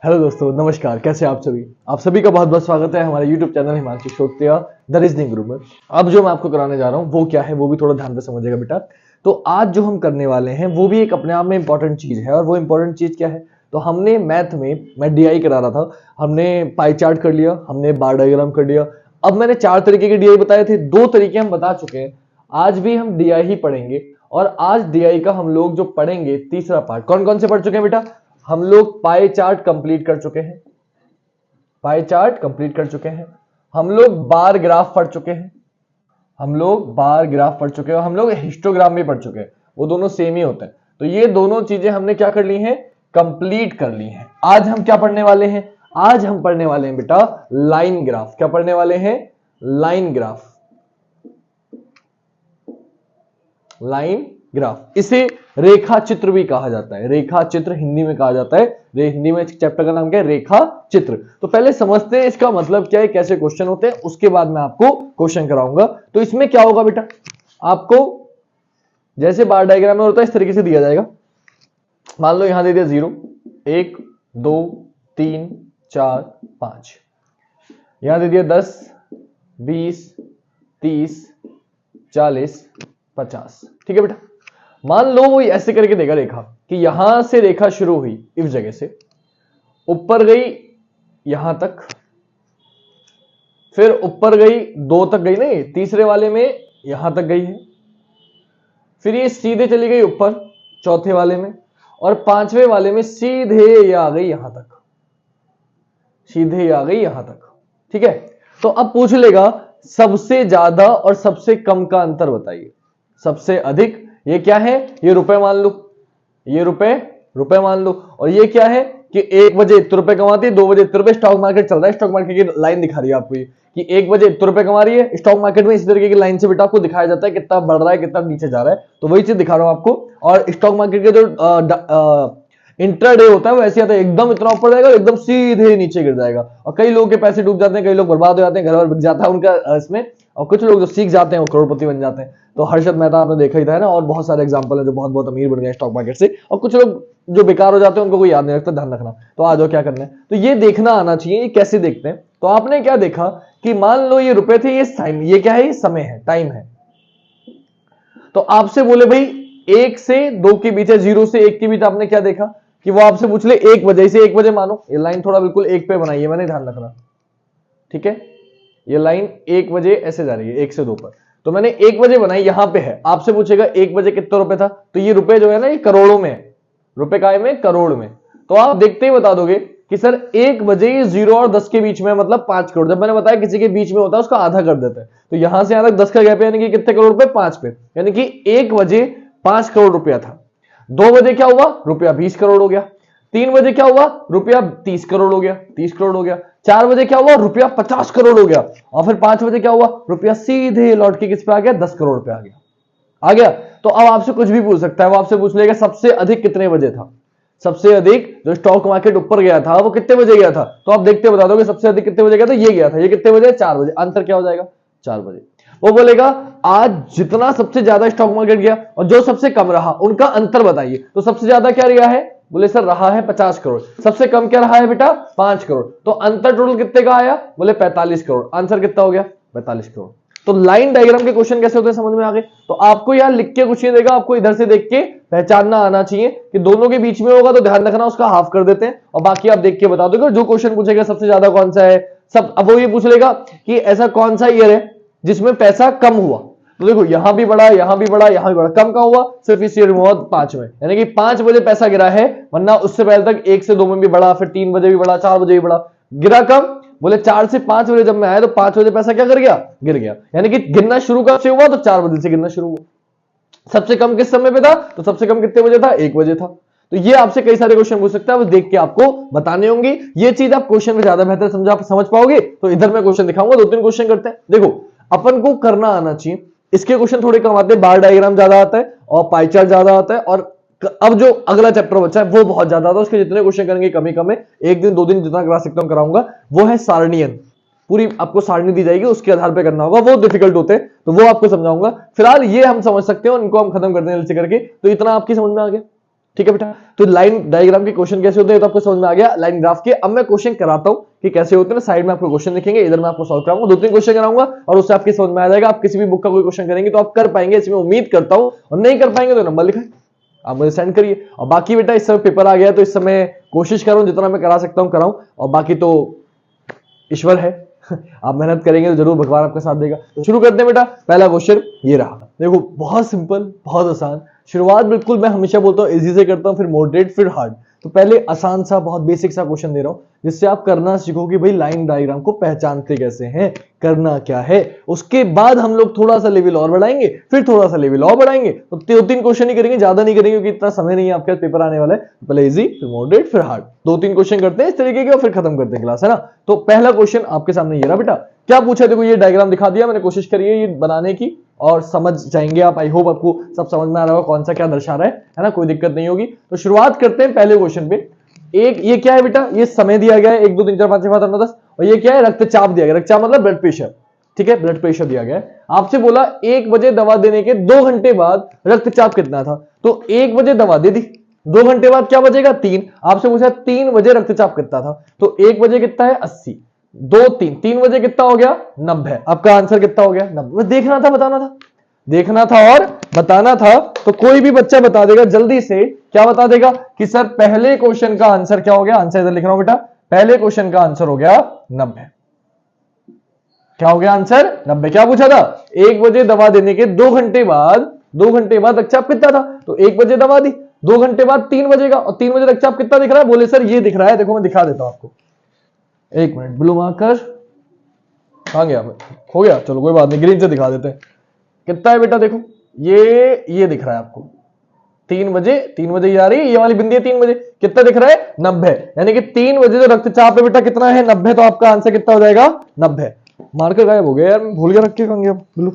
Hello दोस्तों, नमस्कार। कैसे आप सभी? आप सभी का बहुत बहुत स्वागत है हमारे YouTube channel Himanshu Shrotriya the reasoning group में। अब जो मैं आपको कराने जा रहा हूँ वो क्या है, वो भी थोड़ा ध्यान से समझिएगा बेटा। तो आज जो हम करने वाले हैं वो भी एक अपने आप में इंपॉर्टेंट चीज है। और वो इंपॉर्टेंट चीज क्या है? तो हमने मैथ में, मैं DI करा रहा था, हमने पाई चार्ट कर लिया, हमने बार डायग्राम कर लिया। अब मैंने 4 तरीके के DI बताए थे, 2 तरीके हम बता चुके हैं। आज भी हम DI ही पढ़ेंगे। और आज DI का हम लोग जो पढ़ेंगे तीसरा पार्ट, कौन कौन से पढ़ चुके हैं बेटा? हम लोग पाई चार्ट कंप्लीट कर चुके हैं, पाई चार्ट कंप्लीट कर चुके हैं। हम लोग बार ग्राफ पढ़ चुके हैं, हम लोग बार ग्राफ पढ़ चुके हैं। हम लोग हिस्टोग्राम भी पढ़ चुके हैं, वो दोनों सेम ही होते हैं। तो ये दोनों चीजें हमने क्या कर ली हैं? कंप्लीट कर ली हैं। आज हम क्या पढ़ने वाले हैं? आज हम पढ़ने वाले हैं बेटा लाइन ग्राफ। क्या पढ़ने वाले हैं? Line graph. लाइन ग्राफ, इसे रेखा चित्र भी कहा जाता है। रेखा चित्र हिंदी में कहा जाता है। हिंदी में चैप्टर का नाम क्या है? रेखा चित्र। तो पहले समझते हैं इसका मतलब क्या है, कैसे क्वेश्चन होते हैं, उसके बाद मैं आपको क्वेश्चन कराऊंगा। तो इसमें क्या होगा बेटा, आपको जैसे बार डायग्राम में होता है इस तरीके से दिया जाएगा। मान लो यहां दे दिया 0, 1, 2, 3, 4, 5। यहां दे दिया 10, 20, 30, 40, 50। ठीक है बेटा। मान लो वो ऐसे करके देगा रेखा कि यहां से रेखा शुरू हुई इस जगह से, ऊपर गई यहां तक, फिर ऊपर गई 2 तक गई, नहीं तीसरे वाले में यहां तक गई है, फिर ये सीधे चली गई ऊपर चौथे वाले में, और 5वें वाले में सीधे ये आ गई यहां तक, सीधे ये आ गई यहां तक। ठीक है। तो अब पूछ लेगा सबसे ज्यादा और सबसे कम का अंतर बताइए। सबसे अधिक ये क्या है? ये रुपए मान लो, ये रुपए मान लो। और ये क्या है कि 1 बजे इतने रुपए कमाती है, 2 बजे इतने रुपए। स्टॉक मार्केट चल रहा है, स्टॉक मार्केट की लाइन दिखा रही है आपको ये कि 1 बजे इतने रुपए कमा रही है। स्टॉक मार्केट में इस तरीके की लाइन से बेटा आपको दिखाया जाता है कितना बढ़ रहा है, कितना नीचे जा रहा है। तो वही चीज दिखा रहा हूं आपको। और स्टॉक मार्केट के जो इंट्राडे होता है वो ऐसे आता है, एकदम इतना ऊपर जाएगा, एकदम सीधे नीचे गिर जाएगा। और कई लोगों के पैसे डूब जाते हैं, कई लोग बर्बाद हो जाते हैं, घर वर बिक जाता है उनका इसमें। और कुछ लोग जो सीख जाते हैं वो करोड़पति बन जाते हैं। तो हर्षद मेहता आपने देखा ही था ना, और बहुत सारे एग्जांपल है जो बहुत बहुत अमीर बन गए स्टॉक मार्केट से। और कुछ लोग जो बेकार हो जाते हैं उनको कोई याद नहीं रखता, ध्यान रखना। तो आ जाओ, क्या करना है तो ये देखना आना चाहिए ये कैसे देखते हैं। तो आपने क्या देखा कि मान लो ये रुपए थे, ये टाइम, ये क्या है? ये समय है, टाइम है। तो आपसे बोले भाई 1 से 2 के बीच है, 0 से 1 के बीच आपने क्या देखा कि वो आपसे पूछ ले 1 बजे से 1 बजे मानो। ये लाइन थोड़ा बिल्कुल 1 पे बनाई है मैंने, ध्यान रखना। ठीक है, ये लाइन 1 बजे ऐसे जा रही है 1 से 2 पर। तो मैंने 1 बजे बनाई, यहां पे है। आपसे पूछेगा 1 बजे कितना रुपए था, तो ये रुपए जो है ना ये करोड़ों में है। रुपए काय में? करोड़ में। तो आप देखते ही बता दोगे कि सर 1 बजे 0 और 10 के बीच में, मतलब 5 करोड़। जब मैंने बताया किसी के बीच में होता है उसका आधा कर देते हैं। तो यहां से यहां तक 10 का गैप है, यानी कि कितने करोड़ रुपए? 5 पे। यानी कि 1 बजे 5 करोड़ रुपया था। 2 बजे क्या हुआ? रुपया 20 करोड़ हो गया। 3 बजे क्या हुआ? रुपया 30 करोड़ हो गया, 30 करोड़ हो गया। 4 बजे क्या हुआ? रुपया 50 करोड़ हो गया। और फिर 5 बजे क्या हुआ? रुपया सीधे लौट के किस पे आ गया? 10 करोड़ पे आ गया। आ गया। तो अब आपसे कुछ भी पूछ सकता है। वो आपसे पूछ लेगा सबसे अधिक कितने बजे था। सबसे अधिक जो स्टॉक मार्केट ऊपर गया था वो कितने बजे गया था? तो आप देखते बता दोगे सबसे अधिक कितने बजे गया था। ये गया था, ये कितने बजे? 4 बजे। आंसर क्या हो जाएगा? 4 बजे। वो बोलेगा आज जितना सबसे ज्यादा स्टॉक मार्केट गया और जो सबसे कम रहा उनका अंतर बताइए। तो सबसे ज्यादा क्या रहा है? बोले सर रहा है 50 करोड़। सबसे कम क्या रहा है बेटा? 5 करोड़। तो अंतर टोटल कितने का आया? बोले 45 करोड़। आंसर कितना हो गया? 45 करोड़। तो लाइन डायग्राम के क्वेश्चन कैसे होते हैं समझ में आ गए। तो आपको यार लिख के कुछ नहीं देगा, आपको इधर से देख के पहचानना आना चाहिए कि दोनों के बीच में होगा तो ध्यान रखना उसका हाफ कर देते हैं, और बाकी आप देख के बता दोगे। जो क्वेश्चन पूछेगा सबसे ज्यादा कौन सा है सब, अब वो ये पूछ लेगा कि ऐसा कौन सा ईयर है जिसमें पैसा कम हुआ। तो देखो यहां भी बढ़ा, यहां भी बढ़ा, यहां भी बढ़ा। कम का हुआ सिर्फ इस ईयर में हुआ 5 में, यानी कि 5 बजे पैसा गिरा है, वरना उससे पहले तक 1 से 2 में भी बढ़ा, फिर 3 बजे भी बढ़ा, 4 बजे भी बढ़ा। गिरा कम? बोले 4 से 5 बजे जब मैं आया तो 5 बजे पैसा क्या कर गया? गिर गया। यानी कि गिरना शुरू कब से हुआ? तो 4 बजे से गिरना शुरू हुआ। सबसे कम किस समय पे था? तो सबसे कम कितने बजे था? 1 बजे था। तो ये आपसे कई सारे क्वेश्चन पूछ सकता है, वो देख के आपको बताने होंगे। ये चीज आप क्वेश्चन में ज्यादा बेहतर समझ पाओगे। तो इधर मैं क्वेश्चन दिखाऊंगा, 2-3 क्वेश्चन करते हैं। देखो अपन को करना आना चाहिए। इसके क्वेश्चन थोड़े कम आते हैं, बार डायग्राम ज्यादा आता है और पाई चार्ट ज्यादा आता है। और अब जो अगला चैप्टर बचा है वो बहुत ज्यादा आता है, उसके जितने क्वेश्चन करेंगे कम ही कम है। 1 दिन 2 दिन जितना करा सकता हूं कराऊंगा। वो है सारणियन, पूरी आपको सारणी दी जाएगी, उसके आधार पे करना होगा। वो डिफिकल्ट होते हैं तो वो आपको समझाऊंगा। फिलहाल ये हम समझ सकते हैं और इनको हम खत्म कर देंगे ऐसे करके। तो इतना आपकी समझ में आ गया। ठीक है बेटा। तो लाइन डायग्राम के क्वेश्चन कैसे होते हैं तो आपको समझ में आ गया लाइन ग्राफ के। अब मैं क्वेश्चन कराता हूं कि कैसे होते हैं। साइड में आपको क्वेश्चन दिखेंगे, इधर मैं आपको सॉल्व कराऊंगा, 2-3 क्वेश्चन कराऊंगा और उससे आपकी समझ में आ जाएगा। आप किसी भी बुक का कोई क्वेश्चन करेंगे तो आप कर पाएंगे, इसमें उम्मीद करता हूं। और नहीं कर पाएंगे तो नंबर लिखाएं, आप मुझे सेंड करिए। और बाकी बेटा इस समय पेपर आ गया तो इस समय कोशिश करूं जितना मैं करा सकता हूं कराऊं, और बाकी तो ईश्वर है आप मेहनत करेंगे तो जरूर भगवान आपका साथ देगा। तो शुरू करते हैं बेटा। पहला क्वेश्चन ये रहा, देखो बहुत सिंपल, बहुत आसान। शुरुआत बिल्कुल मैं हमेशा बोलता हूँ इजी से करता हूँ, फिर मॉडरेट, फिर हार्ड। तो पहले आसान सा, बहुत बेसिक सा क्वेश्चन दे रहा हूं जिससे आप करना सीखो कि भाई लाइन डायग्राम को पहचानते कैसे हैं, करना क्या है। उसके बाद हम लोग थोड़ा सा लेवल और बढ़ाएंगे, फिर थोड़ा सा लेवल और बढ़ाएंगे। तो 2-3 क्वेश्चन ही करेंगे, ज्यादा नहीं करेंगे क्योंकि इतना समय नहीं है, आपके पेपर आने वाला है। पहले इजी, फिर मॉडरेट, फिर हार्ड, 2-3 क्वेश्चन करते हैं इस तरीके के और फिर खत्म करते हैं क्लास, है ना। तो पहला क्वेश्चन आपके सामने ये रहा बेटा। क्या पूछा, देखो ये डायग्राम दिखा दिया मैंने, कोशिश करी है ये बनाने की और समझ जाएंगे आप। आई होप आपको सब समझ में आ रहा होगा कौन सा क्या दर्शा रहा है ना, कोई दिक्कत नहीं होगी। तो शुरुआत करते हैं पहले क्वेश्चन पे। एक ये क्या है बेटा, ये समय दिया गया है 1 2 3 4 5 6 7 8 9 10, और ये क्या है, रक्तचाप दिया गया। रक्तचाप मतलब ब्लड प्रेशर, ठीक है, ब्लड प्रेशर दिया गया है। आपसे बोला 1 बजे दवा देने के 2 घंटे बाद रक्तचाप कितना था, तो 1 बजे दवा दे दी, 2 घंटे बाद क्या बचेगा 3। आपसे पूछा 3 बजे रक्तचाप कितना था, तो 1 बजे कितना है 80, 2 3 3 बजे कितना हो गया 90। आपका आंसर कितना हो गया 90। देखना था, बताना था, देखना था और बताना था। तो कोई भी बच्चा बता देगा जल्दी से, क्या बता देगा कि सर पहले क्वेश्चन का आंसर क्या हो गया। आंसर इधर लिख रहा हूं बेटा, पहले क्वेश्चन का आंसर हो गया 90। क्या हो गया आंसर 90। क्या पूछा था, 1 बजे दवा देने के 2 घंटे बाद, 2 घंटे बाद रक्तचाप कितना था, तो 1 बजे दवा दी, 2 घंटे बाद 3 बजे का, और 3 बजे रक्तचाप कितना दिख रहा है, बोले सर ये दिख रहा है। देखो मैं दिखा देता हूं आपको, 1 मिनट, ब्लू मार्कर कहां गया, हो गया, चलो कोई बात नहीं, ग्रीन से दिखा देते हैं। कितना है बेटा, देखो ये दिख रहा है आपको 3 बजे ये आ रही है, ये वाली बिंदी है 3 बजे। कितना दिख रहा है 90, यानी कि 3 बजे जो रक्तचाप है बेटा कितना है 90। तो आपका आंसर कितना हो जाएगा 90। मार्कर गायब हो गया यार, भूल गया रख के कहां गया ब्लू।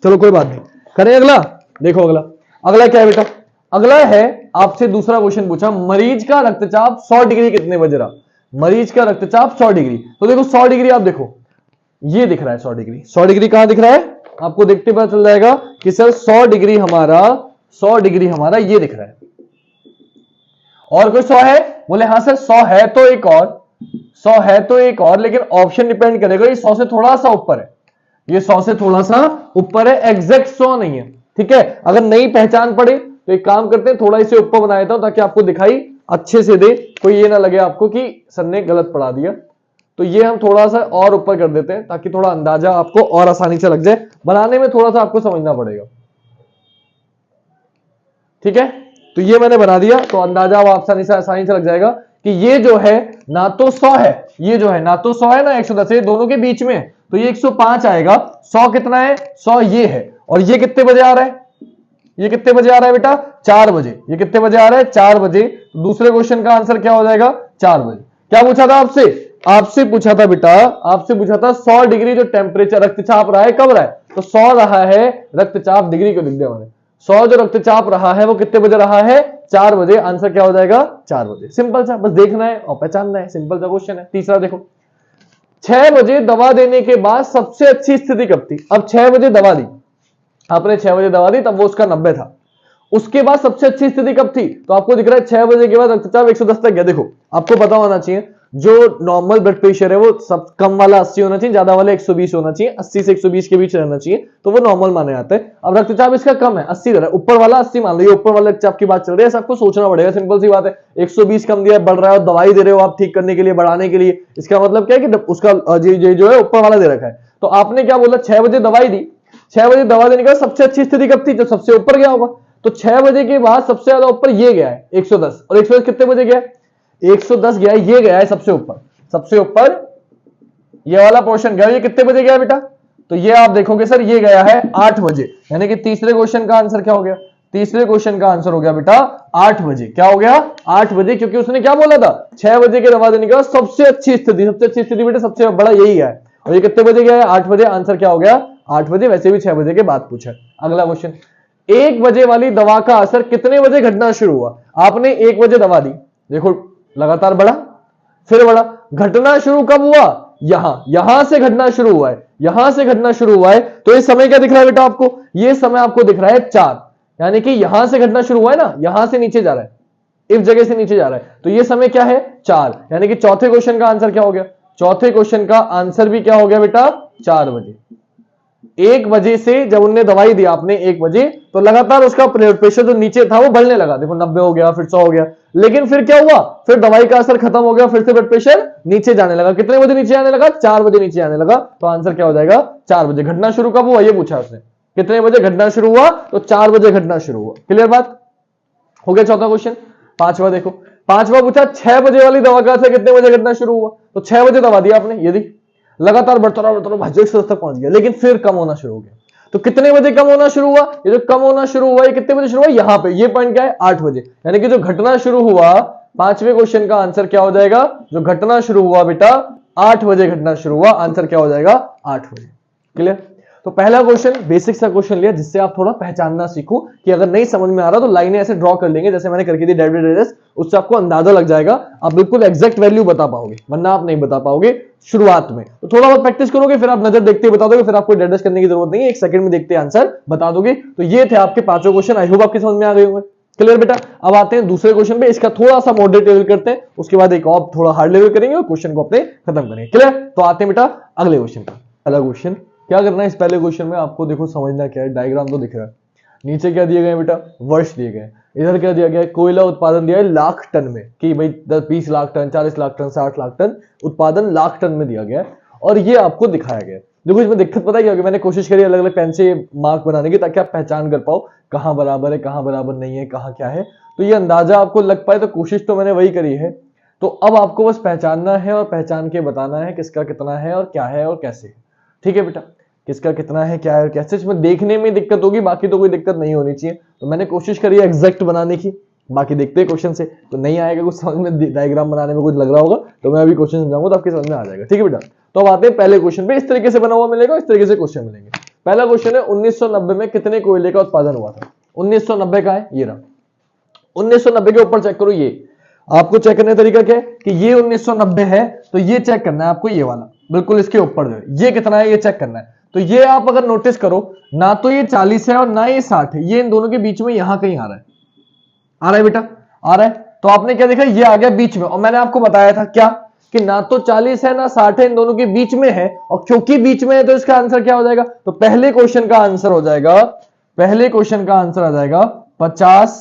चलो कोई बात नहीं, करें अगला। देखो अगला क्या है बेटा, अगला है आपसे दूसरा क्वेश्चन पूछा, मरीज का रक्तचाप 100 डिग्री कितने बजे रहा। मरीज का रक्तचाप 100 डिग्री, तो देखो 100 डिग्री आप देखो ये दिख रहा है 100 डिग्री। 100 डिग्री कहां दिख रहा है आपको, देखते पता चल जाएगा कि सर 100 डिग्री हमारा ये दिख रहा है। और कोई 100 है, बोले हाँ सर 100 है तो एक और, 100 है तो एक और, लेकिन ऑप्शन डिपेंड करेगा, ये 100 से थोड़ा सा ऊपर है, ये 100 से थोड़ा सा ऊपर है, एग्जैक्ट 100 नहीं है, ठीक है। अगर नहीं पहचान पड़े तो एक काम करते हैं, थोड़ा इसे ऊपर बना देता हूं ताकि आपको दिखाई अच्छे से दे, कोई ये ना लगे आपको कि सर ने गलत पढ़ा दिया। तो ये हम थोड़ा सा और ऊपर कर देते हैं ताकि थोड़ा अंदाजा आपको और आसानी से लग जाए, बनाने में थोड़ा सा आपको समझना पड़ेगा, ठीक है। तो ये मैंने बना दिया तो अंदाजा आसानी से लग जाएगा कि ये जो है ना तो 100 है, ये जो है ना तो 100 है ना 110 है, दोनों के बीच में, तो ये 105 आएगा। 100 कितना है 100 ये है, और ये कितने बजे आ रहा है, ये कितने बजे आ रहा है बेटा 4 बजे। ये कितने बजे आ रहा है 4 बजे। तो दूसरे क्वेश्चन का आंसर क्या हो जाएगा 4 बजे। क्या पूछा था आपसे पूछा था बेटा, आपसे पूछा था 100 डिग्री जो टेम्परेचर रक्तचाप रहा है कब रहा है, तो 100 रहा है रक्तचाप, डिग्री को लिख दिया मैंने, 100 जो रक्तचाप रहा है वो कितने बजे रहा है 4 बजे। आंसर क्या हो जाएगा 4 बजे। सिंपल सा, बस देखना है और पहचानना है, सिंपल सा क्वेश्चन है। तीसरा देखो, 6 बजे दवा देने के बाद सबसे अच्छी स्थिति कब थी। अब 6 बजे दवा दी आपने, 6 बजे दवा दी, तब वो उसका 90 था। उसके बाद सबसे अच्छी स्थिति कब थी, तो आपको दिख रहा है 6 बजे के बाद रक्तचाप 110 तक गया। देखो आपको पता होना चाहिए जो नॉर्मल ब्लड प्रेशर है वो सब कम वाला 80 होना चाहिए, ज्यादा वाला 120 होना चाहिए, 80 से 120 के बीच रहना चाहिए, तो वो नॉर्मल माने जाता है। अब रक्तचाप इसका कम है, 80 रहा है, ऊपर वाला 80 मान लीजिए, ऊपर वाले रक्तचाप की बात चल रही है, सबको सोचना पड़ेगा, सिंपल सी बात है। 120 कम दिया है, बढ़ रहा है, दवाई दे रहे हो आप ठीक करने के लिए, बढ़ाने के लिए, इसका मतलब क्या है कि उसका जो है ऊपर वाला दे रखा है। तो आपने क्या बोला 6 बजे दवाई दी, 6 बजे दवा देने के बाद सबसे अच्छी स्थिति कब थी, जब सबसे ऊपर गया होगा। तो 6 बजे के बाद सबसे ज्यादा ऊपर ये गया है 110, और 110 कितने बजे गया है 110 गया है, ये गया है सबसे ऊपर, सबसे ऊपर ये वाला पोर्शन गया, ये कितने बजे गया बेटा, तो ये आप देखोगे सर ये गया है 8 बजे, यानी कि तीसरे क्वेश्चन का आंसर क्या हो गया, तीसरे क्वेश्चन का आंसर हो गया बेटा 8 बजे। क्या हो गया 8 बजे, क्योंकि उसने क्या बोला था 6 बजे के दवा देने के बाद सबसे अच्छी स्थिति, सबसे अच्छी स्थिति बेटा सबसे बड़ा यही है, और ये कितने बजे गया है 8 बजे। आंसर क्या हो गया 8 बजे, वैसे भी 6 बजे के बाद पूछा। अगला क्वेश्चन, 1 बजे वाली दवा का असर कितने बजे घटना शुरू हुआ। आपने 1 बजे दवा दी, देखो लगातार बढ़ा, फिर बढ़ा, घटना शुरू कब हुआ, यहां से घटना शुरू हुआ है, यहां से घटना शुरू हुआ है। तो ये समय क्या दिख रहा है बेटा आपको, ये समय आपको दिख रहा है 4, यानी कि यहां से घटना शुरू हुआ है ना, यहां से नीचे जा रहा है, इस जगह से नीचे जा रहा है, तो ये समय क्या है 4, यानी कि चौथे क्वेश्चन का आंसर क्या हो गया, चौथे क्वेश्चन का आंसर भी क्या हो गया बेटा 4 बजे। 1 बजे से जब उनने दवाई दी आपने 1 बजे, तो लगातार उसका ब्लड प्रेशर जो नीचे था वो बढ़ने लगा, देखो 90 हो गया, फिर 100 हो गया, लेकिन फिर क्या हुआ, फिर दवाई का असर खत्म हो गया, फिर से ब्लड प्रेशर नीचे जाने लगा। कितने बजे नीचे आने लगा, 4 बजे नीचे आने लगा, तो आंसर क्या हो जाएगा 4 बजे। घटना शुरू कब हुआ ये पूछा उसने, कितने बजे घटना शुरू हुआ, तो 4 बजे घटना शुरू हुआ। क्लियर बात हो गया। चौथा क्वेश्चन। पांचवा देखो, पांचवा पूछा 6 बजे वाली दवा का असर कितने बजे घटना शुरू हुआ, तो 6 बजे दवा दिया आपने, यदि लगातार बढ़ता रहा भाई 110 तक पहुंच गया, लेकिन फिर कम होना शुरू हो गया, तो कितने बजे कम होना शुरू हुआ, ये जो कम होना शुरू हुआ ये कितने बजे शुरू हुआ, यहां पे ये पॉइंट क्या है 8 बजे, यानी कि जो घटना शुरू हुआ, पांचवें क्वेश्चन का आंसर क्या हो जाएगा, जो घटना शुरू हुआ बेटा 8 बजे घटना शुरू हुआ, आंसर क्या हो जाएगा 8 बजे। क्लियर। तो पहला क्वेश्चन बेसिक सा क्वेश्चन लिया, जिससे आप थोड़ा पहचानना सीखो कि अगर नहीं समझ में आ रहा तो लाइनें ऐसे ड्रॉ कर लेंगे जैसे मैंने करके दी डेविड रेडियस, उससे आपको अंदाजा लग जाएगा, आप बिल्कुल एग्जैक्ट वैल्यू बता पाओगे, वरना आप नहीं बता पाओगे शुरुआत में। तो थोड़ा बहुत प्रैक्टिस करोगे, फिर आप नजर देखते बता दोगे, फिर आपको डेविड करने की जरूरत नहीं है, 1 सेकंड में देखते आंसर बता दोगे। तो ये थे आपके पांचों क्वेश्चन, आई होप आपके समझ में आ गए होंगे। क्लियर बेटा। अब आते हैं दूसरे क्वेश्चन पे, इसका थोड़ा सा मॉडरेट लेवल करते हैं, उसके बाद एक और थोड़ा हार्ड लेवल करेंगे और क्वेश्चन को अपने खत्म करेंगे। क्लियर। तो आते हैं बेटा अगले क्वेश्चन पर। अगला क्वेश्चन क्या करना है, इस पहले क्वेश्चन में आपको देखो समझना क्या है, डायग्राम तो दिख रहा है, नीचे क्या दिए गए बेटा वर्ष दिए गए, इधर क्या दिया गया है, कोयला उत्पादन दिया है लाख टन में, कि भाई 20 lakh ton, 40 lakh ton, 60 lakh ton उत्पादन लाख टन में दिया गया है, और ये आपको दिखाया गया है। देखो इसमें दिक्कत पता है क्या होगी, मैंने कोशिश करी अलग अलग पेन से मार्क बनाने की, ताकि आप पहचान कर पाओ कहां बराबर है, कहां बराबर नहीं है, कहां क्या है, तो ये अंदाजा आपको लग पाए। तो कोशिश तो मैंने वही करी है, तो अब आपको बस पहचानना है और पहचान के बताना है किसका कितना है और क्या है और कैसे है। ठीक है बेटा, किसका कितना है क्या है और कैसे, इसमें देखने में दिक्कत होगी, बाकी तो कोई दिक्कत नहीं होनी चाहिए। तो मैंने कोशिश करी है एग्जैक्ट बनाने की, बाकी देखते हैं क्वेश्चन से, तो नहीं आएगा कुछ समझ में, डायग्राम बनाने में कुछ लग रहा होगा तो मैं अभी क्वेश्चन समझाऊंगा तो आपके समझ में आ जाएगा। ठीक है बेटा। तो अब आते हैं पहले क्वेश्चन पे, इस तरीके से बना हुआ मिलेगा, इस तरीके से क्वेश्चन मिलेंगे। पहला क्वेश्चन है 1990 में कितने कोयले का उत्पादन हुआ था। 1990 का है, ये रहा 1990 के ऊपर चेक करो, ये आपको चेक करने का तरीका क्या है कि ये 1990 है, तो ये चेक करना है आपको, ये वाला बिल्कुल इसके ऊपर जो है ये कितना है ये चेक करना है। तो ये आप अगर नोटिस करो, ना तो ये 40 है और ना ये 60 है, ये इन दोनों के बीच में यहां कहीं आ रहा है, आ रहा है बेटा, आ रहा है। तो आपने क्या देखा, ये आ गया बीच में, और मैंने आपको बताया था क्या कि ना तो 40 है ना 60 है, इन दोनों के बीच में है, और क्योंकि बीच में है तो इसका आंसर क्या हो जाएगा, तो पहले क्वेश्चन का आंसर हो जाएगा, पहले क्वेश्चन का आंसर आ जाएगा 50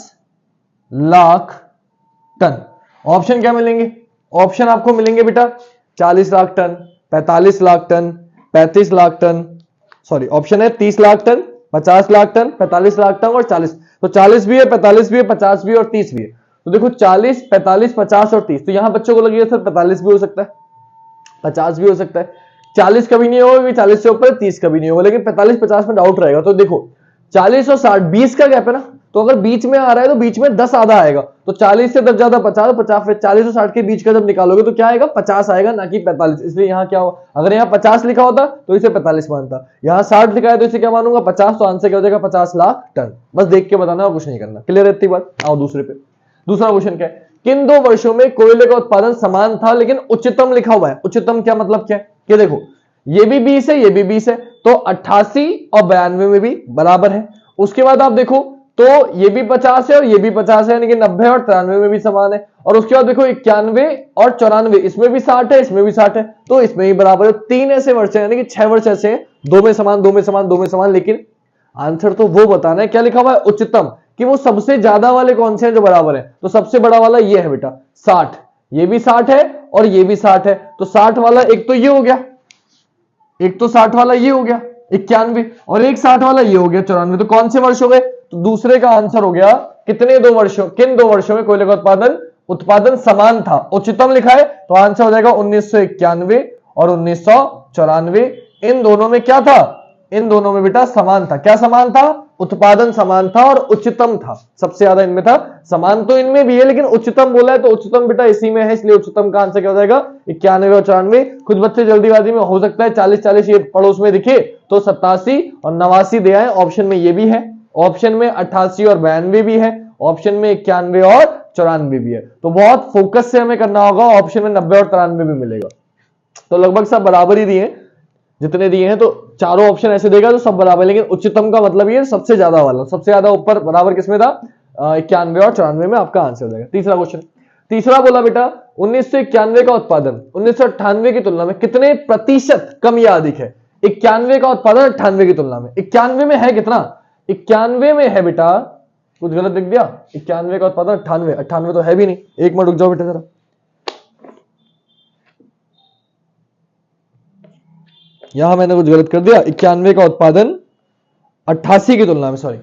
लाख टन। ऑप्शन क्या मिलेंगे, ऑप्शन आपको मिलेंगे बेटा 40 lakh ton, 45 lakh ton, 35 lakh ton, sorry option है 30 lakh ton, 50 lakh ton, 45 lakh ton और 40। तो 40 भी है, 45 भी है, 50 भी है और 30 भी है। तो देखो 40, 45, 50 और 30, तो यहां बच्चों को लगी सर 45 भी हो सकता है, 50 भी हो सकता है, 40 कभी नहीं होगा, 40 से ऊपर 30 कभी नहीं होगा, लेकिन 45, 50 में डाउट रहेगा। तो देखो 40 और 60 20 का गैप है ना, तो अगर बीच में आ रहा है तो बीच में 10 आधा आएगा, तो 40 से 10 ज्यादा 50, 50 40 और 60 के बीच का जब निकालोगे तो क्या आएगा 50 आएगा, ना कि 45। इसलिए यहां क्या हो, अगर यहां 50 लिखा होता तो इसे 45 मानता, यहां 60 लिखा है तो इसे क्या मानूंगा 50, तो आंसर क्या हो जाएगा 50 लाख टन। बस देख के बताना और कुछ नहीं करना। क्लियर है इतनी बात। आओ दूसरे पे। दूसरा क्वेश्चन क्या है, किन 2 वर्षों में कोयले का उत्पादन समान था लेकिन उच्चतम लिखा हुआ है। उच्चतम क्या मतलब क्या है, कि देखो ये भी 20 है, ये भी 20 है, तो 88 और 92 में भी बराबर है। उसके बाद आप देखो तो ये भी 50 है और ये भी 50 है, यानी कि 90 और 93 में भी समान है। और उसके बाद देखो 91 और 94, इसमें भी 60 है, इसमें भी 60 है, तो इसमें भी बराबर है। 3 ऐसे वर्ष है, यानी कि 6 वर्ष ऐसे हैं, 2 में समान, 2 में समान, 2 में समान, लेकिन आंसर तो वो बताना है क्या लिखा हुआ है उच्चतम, कि वो सबसे ज्यादा वाले कौन से हैं जो बराबर है। तो सबसे बड़ा वाला ये है बेटा 60, ये भी 60 है और ये भी 60 है, तो 60 वाला एक तो ये हो गया, एक तो 60 वाला ये हो गया 91, और एक 60 वाला ये हो गया 94। तो कौन से वर्ष हो गए, तो दूसरे का आंसर हो गया कितने 2 वर्षों, किन 2 वर्षों में कोयले का उत्पादन समान था, उच्चतम लिखा है, तो आंसर हो जाएगा 1991 और 1994। इन दोनों में क्या था, इन दोनों में बेटा समान था। क्या समान था, उत्पादन समान था और उच्चतम था, सबसे ज्यादा इनमें था। समान तो इनमें भी है लेकिन उच्चतम बोला है तो उच्चतम बेटा इसी में है, इसलिए उच्चतम का आंसर क्या हो जाएगा 91 और 94। कुछ बच्चे जल्दीबाजी में हो सकता है 40-40 ये पड़ोस में दिखे तो 87 और 89 दे आए। ऑप्शन में ये भी है, ऑप्शन में 88 और 92 भी है, ऑप्शन में 91 और 94 भी है। तो बहुत फोकस से हमें करना होगा, ऑप्शन में 90 और 93 भी मिलेगा। तो लगभग सब बराबर ही दिए, जितने दिए हैं, तो चारों ऑप्शन ऐसे देगा तो सब बराबर, लेकिन उच्चतम का मतलब ये सबसे ज्यादा वाला, सबसे ज्यादा ऊपर बराबर किसमें था 91 और 94 में आपका आंसर हो जाएगा। तीसरा क्वेश्चन, तीसरा बोला बेटा 1991 का उत्पादन 1998 की तुलना में कितने प्रतिशत कम या अधिक है। 91 का उत्पादन 98 की तुलना में, 91 में है कितना, 91 में है बेटा, कुछ गलत लिख दिया, 91 का उत्पादन 98, 98 तो है भी नहीं। एक मिनट रुक जाओ बेटा जरा, यहां मैंने कुछ गलत कर दिया। 91 का उत्पादन 88 की तुलना में, सॉरी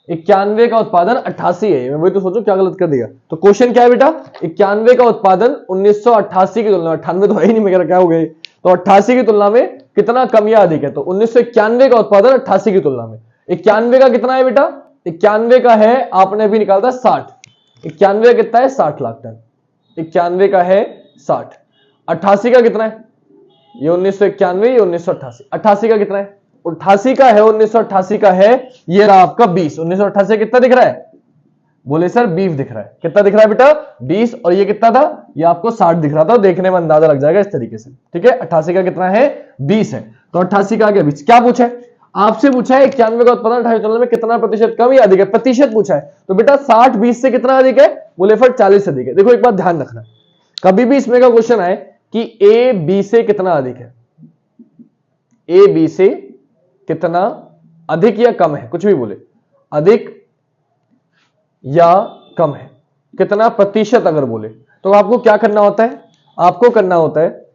91 का उत्पादन 88 है, मैं वही तो सोचूं क्या गलत कर दिया। तो क्वेश्चन क्या है बेटा, 91 का उत्पादन 1988 की तुलना में, 98 तो है ही नहीं, मैं क्या हो गए, तो 88 की तुलना में कितना कम या अधिक है। तो 1991 का उत्पादन 88 की तुलना में 91 का कितना है बेटा, 91 का है आपने अभी निकाला था 60, 91 कितना है 60 लाख टन, 91 का है 60, 88 का कितना है, ये 1991, ये 1988, 88 का कितना है, 88 का है, 1988 का है ये रहा आपका 20, 1988 कितना दिख रहा है, बोले सर 20 दिख रहा है, कितना दिख रहा है बेटा 20, और ये कितना था, ये आपको 60 दिख रहा था, देखने में अंदाजा लग जाएगा इस तरीके से, ठीक है। 88 का कितना है 20 है, तो 88 का आगे 20। क्या पूछा है आपसे, पूछा है 91 का उत्पादन 88 तुलना में कितना प्रतिशत कम या अधिक है, प्रतिशत पूछा है। तो बेटा 60 20 से कितना अधिक है, बोले फिर 40 से अधिक है। देखो एक बात ध्यान रखना, कभी भी इसमें का क्वेश्चन आए कि ए बी से कितना अधिक है, ए बी से कितना अधिक या कम है, कुछ भी बोले, अधिक या कम है, कितना प्रतिशत अगर बोले, तो आपको क्या करना होता है, आपको करना होता है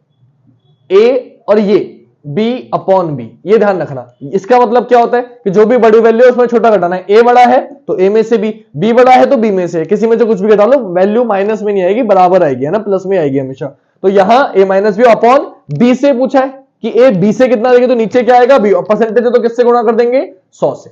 ए और ये बी अपॉन बी, ये ध्यान रखना। इसका मतलब क्या होता है कि जो भी बड़ी वैल्यू है उसमें छोटा घटाना है, ए बड़ा है तो ए में से बी, बी बड़ा है तो बी में से, किसी में से कुछ भी घटा लो, वैल्यू माइनस में नहीं आएगी, बराबर आएगी, है ना, प्लस में आएगी हमेशा। तो यहां ए माइनस बी अपॉन बी से पूछा है कि ए बी से कितना देंगे, तो नीचे क्या आएगा बी, और परसेंटेज है तो किससे गुणा कर देंगे 100 से,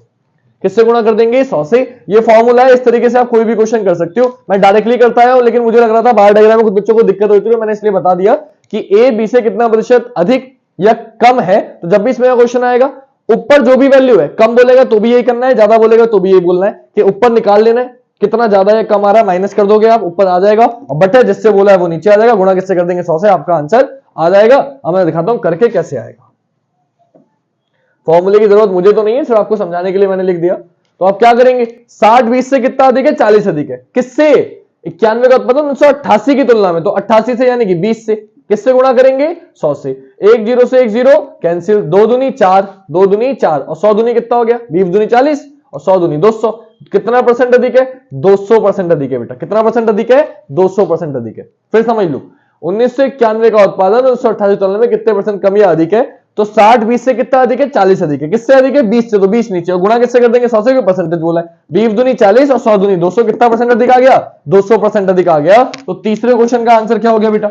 किससे गुणा कर देंगे 100 से। ये फॉर्मूला है, इस तरीके से आप कोई भी क्वेश्चन कर सकते हो। मैं डायरेक्टली करता है लेकिन मुझे लग रहा था बार डायग्राम में कुछ बच्चों को दिक्कत होती है, मैंने इसलिए बता दिया कि ए बी से कितना प्रतिशत अधिक या कम है। तो जब भी इसमें क्वेश्चन आएगा ऊपर जो भी वैल्यू है, कम बोलेगा तो भी यही करना है, ज्यादा बोलेगा तो भी यही बोलना है कि ऊपर निकाल लेना है कितना ज्यादा या कम आ रहा है, माइनस कर दोगे आप, ऊपर आ जाएगा, और बटे जिससे बोला है वो नीचे आ जाएगा, गुणा किससे कर देंगे 100 से, आपका आंसर आ जाएगा। अब मैं दिखाता हूं करके कैसे आएगा। फॉर्मूले की जरूरत मुझे तो नहीं है, सिर्फ आपको समझाने के लिए मैंने लिख दिया। तो आप क्या करेंगे, 60 20 से कितना अधिक है 40 अधिक है, किससे 91 का उत्पादन 1988 की तुलना में, तो 88 से यानी कि 20 से, किससे गुणा करेंगे 100 से, 1 0 से 1 0 कैंसिल, 2 दूनी 4, 2 दूनी 4 और 100 दूनी कितना हो गया 20 दूनी 40 और 100 दूनी 200, कितना परसेंट अधिक है 200% अधिक है बेटा, कितना परसेंट अधिक है 200% अधिक है। फिर समझ लो 1991 का उत्पादन 1988 तुलना में कितने परसेंट कम या अधिक है, तो 60 20 से कितना अधिक है 40 अधिक है, किससे अधिक है 20 से, तो 20 नीचे, और गुणा किससे कर देंगे 100 से, क्यों परसेंटेज बोला है, 20 दूनी 40 और 100 दूनी 200, कितना परसेंट अधिक आ गया 200% अधिक आ गया। तो तीसरे क्वेश्चन का आंसर क्या हो गया बेटा,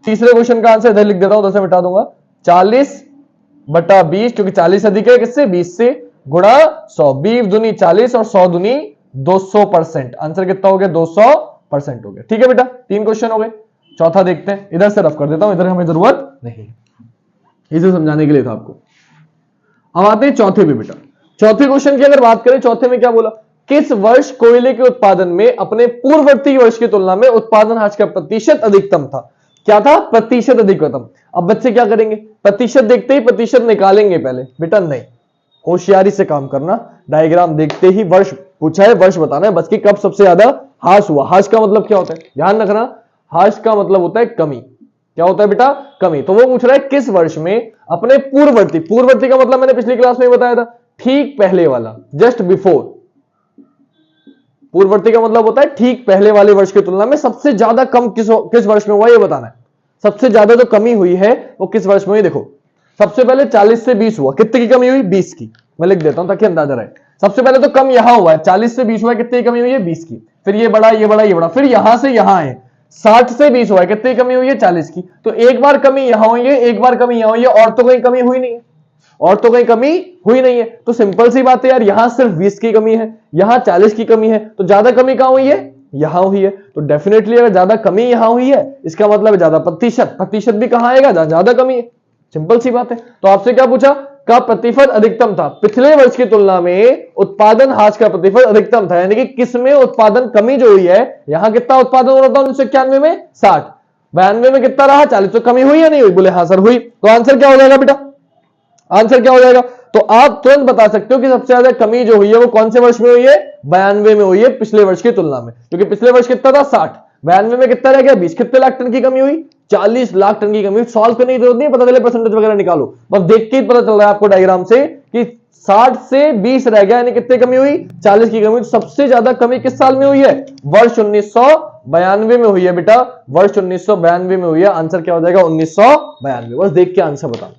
तीसरे क्वेश्चन का आंसर इधर लिख देता हूं, उधर से मिटा दूंगा, 40/20, क्योंकि 40 अधिक है किससे 20 से, गुणा 100, 20 दूनी 40 और 100 दूनी 200%, आंसर कितना हो गया 200% हो गया। ठीक है बेटा, 3 क्वेश्चन हो गए। चौथा देखते हैं, इधर से रफ कर देता हूं, इधर हमें जरूरत नहीं, इसे समझाने के लिए था आपको। अब आते हैं चौथे पे बेटा। चौथे क्वेश्चन की अगर बात करें, चौथे में क्या बोला, किस वर्ष कोयले के उत्पादन में अपने पूर्ववर्ती वर्ष की तुलना में उत्पादन ह्रास का प्रतिशत अधिकतम था। क्या था, प्रतिशत अधिकतम। अब बच्चे क्या करेंगे, प्रतिशत देखते ही प्रतिशत निकालेंगे पहले, बेटा नहीं, होशियारी से काम करना, डायग्राम देखते ही वर्ष पूछा है, वर्ष बताना है बस कि कब सबसे ज्यादा ह्रास हुआ। ह्रास का मतलब क्या होता है, ध्यान रखना, ह्रास का मतलब होता है कमी। क्या होता है बेटा, कमी। तो वो पूछ रहा है किस वर्ष में अपने पूर्ववर्ती, पूर्ववर्ती का मतलब मैंने पिछली क्लास में बताया था, ठीक पहले वाला, जस्ट बिफोर। पूर्ववर्ती का मतलब होता है ठीक पहले वाले वर्ष की तुलना में सबसे ज्यादा कम किस वर्ष में हुआ, ये बताना है। सबसे ज्यादा जो कमी हुई है वो किस वर्ष में हुई। देखो सबसे पहले 40 से 20 हुआ, कितने की कमी हुई 20 की, मैं लिख देता हूं ताकि अंदाजा रहे। सबसे पहले तो कम यहां हुआ है, 40 से 20 हुआ है, कितनी कमी हुई है 20 की, फिर ये बड़ा ये बड़ा ये बड़ा, फिर यहां से यहां है 60 से 20 हुआ है, कितनी कमी हुई है 40 की। तो एक बार कमी यहां हुई है, एक बार कमी यहां हुई है, और तो कहीं कमी हुई नहीं है, और तो कहीं कमी हुई नहीं है। तो सिंपल सी बात है यार, यहां सिर्फ 20 की कमी है, यहां 40 की कमी है, तो ज्यादा कमी कहां हुई है, यहां हुई है। तो डेफिनेटली अगर ज्यादा कमी यहां हुई है, इसका मतलब है ज्यादा प्रतिशत, प्रतिशत भी कहां आएगा जहां ज्यादा कमी है, सिंपल सी बात है। तो आपसे क्या पूछा, का प्रतिफल अधिकतम था, पिछले वर्ष की तुलना में उत्पादन ह्रास का प्रतिफल अधिकतम था, यानी कि किसमें उत्पादन कमी जो हुई है, यहां कितना उत्पादन हो रहा था 1991 में 60, 92 में कितना रहा 40, तो कमी हुई या नहीं हुई, बोले हाँ सर हुई। तो आंसर क्या हो जाएगा बेटा, आंसर क्या हो जाएगा, तो आप तुरंत बता सकते हो कि सबसे ज्यादा कमी जो हुई है वो कौन से वर्ष में हुई है, 92 में हुई है, पिछले वर्ष की तुलना में। क्योंकि पिछले वर्ष कितना था 60, 92 में कितना रह गया 20, कितने लाख टन की कमी हुई, 40 लाख टन की कमी। सॉल्व करने की जरूरत नहीं, पता चले परसेंटेज वगैरह निकालो, बस देख के ही पता चल रहा है आपको डायग्राम से कि 60 से 20 रह गया, यानी कितनी कमी हुई, 40 की कमी। सबसे ज्यादा कमी किस साल में हुई है, वर्ष 1992 में हुई है बेटा, वर्ष 1992 में हुई है। आंसर क्या हो जाएगा 1992। बस देख के आंसर बताना,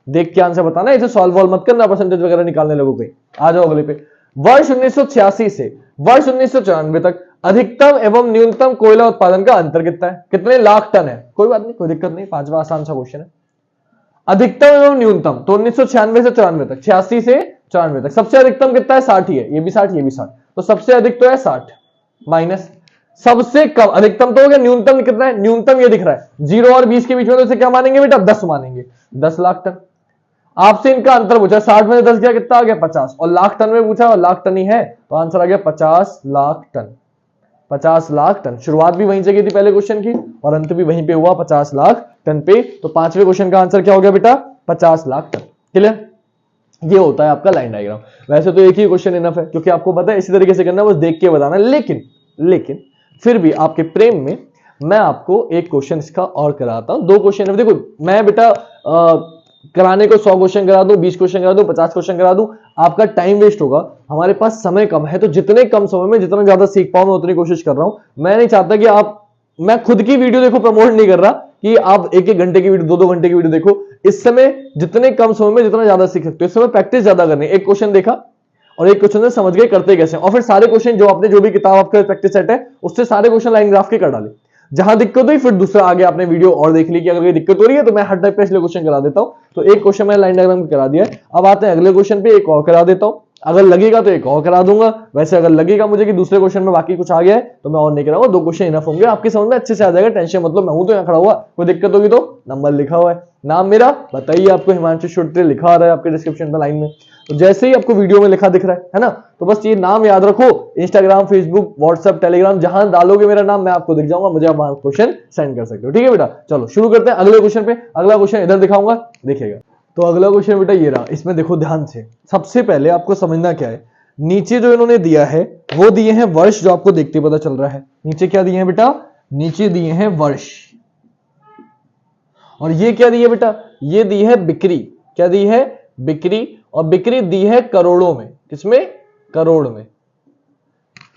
देख के आंसर बताना, इसे सॉल्व वॉल्व मत करना, परसेंटेज वगैरह निकालने लगो कहीं। आ जाओ अगले पे। वर्ष 1986 से वर्ष 1994 तक अधिकतम एवं न्यूनतम कोयला उत्पादन का अंतर कितना है, कितने लाख टन है। कोई बात नहीं, कोई दिक्कत नहीं, पांचवा आसान सा क्वेश्चन है। अधिकतम एवं न्यूनतम तो 1996 से 94 तक, 86 से 94 तक सबसे अधिकतम कितना है 60 ही है, ये भी 60, ये भी 60, तो सबसे अधिक तो है 60 माइनस सबसे कम, अधिकतम तो हो गया, न्यूनतम कितना है, न्यूनतम ये दिख रहा है 0 और 20 के बीच में, तो इसे क्या मानेंगे बेटा 10 मानेंगे, 10 लाख टन। आपसे इनका अंतर पूछा, 60 में 10 गया कितना आ गया 50, और लाख टन में पूछा और लाख टन ही है, तो आंसर आ गया 50 लाख टन। 50 लाख टन, शुरुआत भी वहीं से की थी पहले क्वेश्चन की और अंत भी वहीं पे हुआ 50 लाख टन पे। तो पांचवें क्वेश्चन का आंसर क्या हो गया बेटा 50 लाख टन। क्लियर, ये होता है आपका लाइन डायग्राम। वैसे तो एक ही क्वेश्चन इनफ है, क्योंकि आपको पता है इसी तरीके से करना है, बस देख के बताना। लेकिन फिर भी आपके प्रेम में मैं आपको एक क्वेश्चन इसका और कराता हूं, 2 क्वेश्चन। देखो मैं बेटा कराने को 100 क्वेश्चन करा दूं, 20 क्वेश्चन करा दूं, 50 क्वेश्चन करा दूं, आपका टाइम वेस्ट होगा। हमारे पास समय कम है, तो जितने कम समय में जितना ज्यादा सीख पाऊं मैं उतनी कोशिश कर रहा हूं। मैं नहीं चाहता कि आप, मैं खुद की वीडियो देखो, प्रमोट नहीं कर रहा कि आप 1-1 घंटे की वीडियो, 2-2 घंटे की वीडियो देखो। इस समय जितने कम समय में जितना ज्यादा सीख सकते हो, इस समय प्रैक्टिस ज्यादा करनी है। एक क्वेश्चन देखा और एक क्वेश्चन से समझ गए करते कैसे, और फिर सारे क्वेश्चन जो आपने, जो भी किताब आपका प्रैक्टिस सेट है उससे सारे क्वेश्चन लाइन ग्राफ के कर डाले। जहां दिक्कत हुई फिर दूसरा आगे आपने वीडियो और देख ली कि अगर ये दिक्कत हो रही है तो मैं हर टाइप का इसलिए क्वेश्चन करा देता हूं। तो एक क्वेश्चन मैंने लाइन डायग्राम करा दिया है, अब आते हैं अगले क्वेश्चन पे, एक और करा देता हूं। अगर लगेगा तो एक और करा दूंगा, वैसे अगर लगेगा मुझे कि दूसरे क्वेश्चन में बाकी कुछ आ गया है तो मैं और नहीं कराऊंगा, 2 क्वेश्चन इनफ होंगे, आपके समझ में अच्छे से आ जाएगा, टेंशन मतलब। मैं हूं तो यहाँ खड़ा हुआ, कोई दिक्कत होगी तो नंबर लिखा हुआ है, नाम मेरा बताइए आपको, हिमांशु शुक्ल लिखा आ रहा है आपके डिस्क्रिप्शन में लाइन में, तो जैसे ही आपको वीडियो में लिखा दिख रहा है ना, तो बस ये नाम याद रखो। इंस्टाग्राम, फेसबुक, व्हाट्सएप, टेलीग्राम, जहां डालोगे मेरा नाम मैं आपको दिख जाऊंगा, मुझे आप वहां क्वेश्चन सेंड कर सकते हो। ठीक है बेटा, चलो शुरू करते हैं अगले क्वेश्चन पे। अगला क्वेश्चन इधर दिखाऊंगा, देखिएगा। तो अगला क्वेश्चन बेटा ये रहा, इसमें देखो ध्यान से। सबसे पहले आपको समझना क्या है, नीचे जो इन्होंने दिया है वो दिए हैं वर्ष, जो आपको देखते पता चल रहा है। नीचे क्या दिए हैं बेटा, नीचे दिए हैं वर्ष, और ये क्या दिए बेटा, ये दी है बिक्री। क्या दी है, बिक्री, और बिक्री दी है करोड़ों में। किसमें, करोड़ में,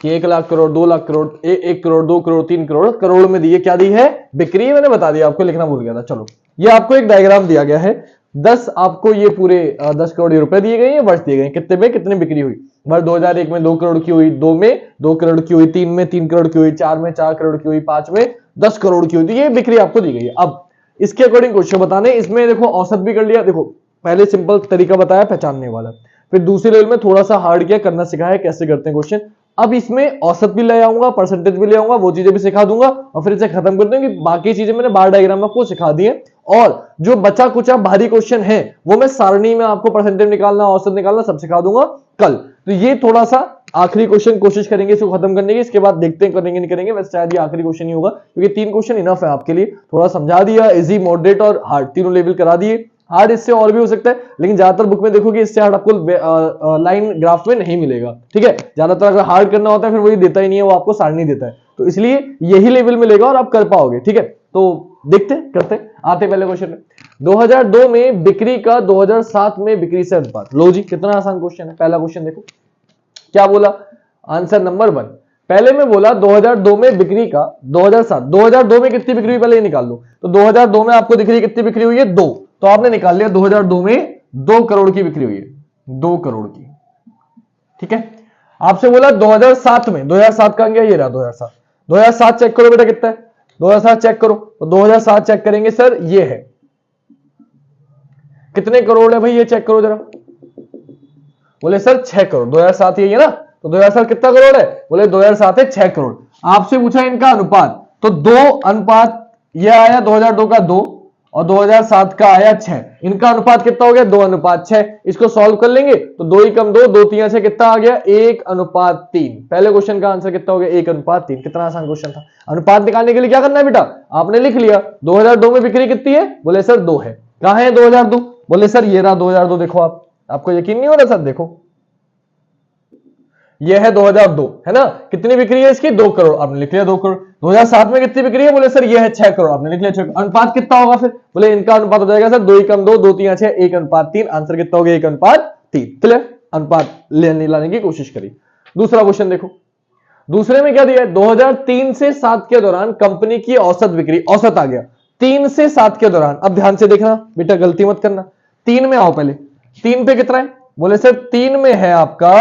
कि 1 लाख करोड़, 2 लाख करोड़, 1 करोड़, 2 करोड़, 3 करोड़, करोड़ में दी है। क्या दी है, बिक्री। मैंने बता दिया आपको, लिखना भूल गया था। चलो, ये आपको एक डायग्राम दिया गया है, 10 आपको ये पूरे 10 करोड़ रुपए दिए गए हैं, वर्ष दिए गए, कितने में कितनी बिक्री हुई। वर्ष 2001 में 2 करोड़ की हुई, 2 में 2 करोड़ की हुई, 3 में 3 करोड़ की हुई, 4 में 4 करोड़ की हुई, 5 में 10 करोड़ की हुई। तो ये बिक्री आपको दी गई है। अब इसके अकॉर्डिंग क्वेश्चन बताने, इसमें देखो औसत भी कर लिया। देखो पहले सिंपल तरीका बताया पहचानने वाला, फिर दूसरे लेवल में थोड़ा सा हार्ड किया, करना सिखाया कैसे करते हैं क्वेश्चन। अब इसमें औसत भी ले आऊंगा, परसेंटेज भी ले आऊंगा, वो चीजें भी सिखा दूंगा, और फिर इसे खत्म कर दूंगा। बाकी चीजें मैंने बार डायग्राम में आपको सिखा दी है, और जो बचा कुचा भारी क्वेश्चन है वो मैं सारणी में आपको परसेंटेज निकालना, औसत निकालना सब सिखा दूंगा कल। तो ये थोड़ा सा आखिरी क्वेश्चन कोशिश करेंगे इसको खत्म करने की, इसके बाद देखते हैं करेंगे नहीं करेंगे। वैसे शायद ये आखिरी क्वेश्चन ही होगा, क्योंकि 3 क्वेश्चन इनफ है आपके लिए। थोड़ा समझा दिया, इजी, मॉडरेट और हार्ड, तीनों लेवल करा दिए। हार्ड इससे और भी हो सकता है, लेकिन ज्यादातर बुक में देखोगे इससे हार्ड आपको लाइन ग्राफ में नहीं मिलेगा। ठीक है, ज्यादातर अगर हार्ड करना होता है फिर वही देता ही नहीं है, वो आपको सारणी देता है, तो इसलिए यही लेवल मिलेगा और आप कर पाओगे। ठीक है, तो देखते करते आते पहले क्वेश्चन में। 2002 में बिक्री का 2007 में बिक्री से अनुपात। लो जी, कितना आसान क्वेश्चन है। पहला क्वेश्चन देखो क्या बोला, आंसर नंबर 1। पहले में बोला 2002 में बिक्री का 2002 में कितनी बिक्री हुई, पहले ये निकाल लो। तो 2002 में आपको दिख रही है कितनी बिक्री हुई है, 2, तो आपने निकाल लिया 2002 में 2 करोड़ की बिक्री हुई है, 2 करोड़ की। ठीक है, आपसे बोला 2007 में, 2007 का गया ये रहा 2007। 2007 चेक करो बेटा कितना है, 2007 चेक करो। तो 2007 चेक करेंगे सर, ये है कितने करोड़ है भाई, ये चेक करो जरा। बोले सर 6 करोड़। 2007 यही है ना, तो 2007 कितना करोड़ है, बोले 2007 है 6 करोड़। आपसे पूछा इनका अनुपात, तो 2 अनुपात, ये आया 2002 का 2 और 2007 का आया 6। इनका अनुपात कितना हो गया, 2 अनुपात 6। इसको सॉल्व कर लेंगे तो 2 ही कम 2, 2 3 6 कितना आ गया, 1 अनुपात 3। पहले क्वेश्चन का आंसर कितना हो गया, 1 अनुपात 3। कितना आसान क्वेश्चन था। अनुपात निकालने के लिए क्या करना है बेटा, आपने लिख लिया 2002 में बिक्री कितनी है, बोले सर 2 है। कहां है 2002, बोले सर ये रहा 2002, देखो आप आपको यकीन नहीं हो रहा सर? देखो ये है 2002, है ना? कितनी बिक्री है इसकी? 2 करोड़, आपने लिख लिया 2 करोड़। 2007 में कितनी बिक्री है? बोले सर ये है 6 करोड़, आपने लिख लिया 6 करोड़। अनुपात कितना होगा फिर? बोले इनका अनुपात हो जाएगा सर 2 एकम 2, 2 3 6, 1:3। आंसर कितना हो गया? 1:3। क्लियर? अनुपात लाने की कोशिश करी। दूसरा क्वेश्चन देखो, दूसरे में क्या दिया है? 2003 से 7 के दौरान कंपनी की औसत बिक्री, औसत आ गया 3 से 7 के दौरान। अब ध्यान से देखना बेटा, गलती मत करना। 3 में आओ पहले, 3 पे कितना है? बोले सर 3 में है आपका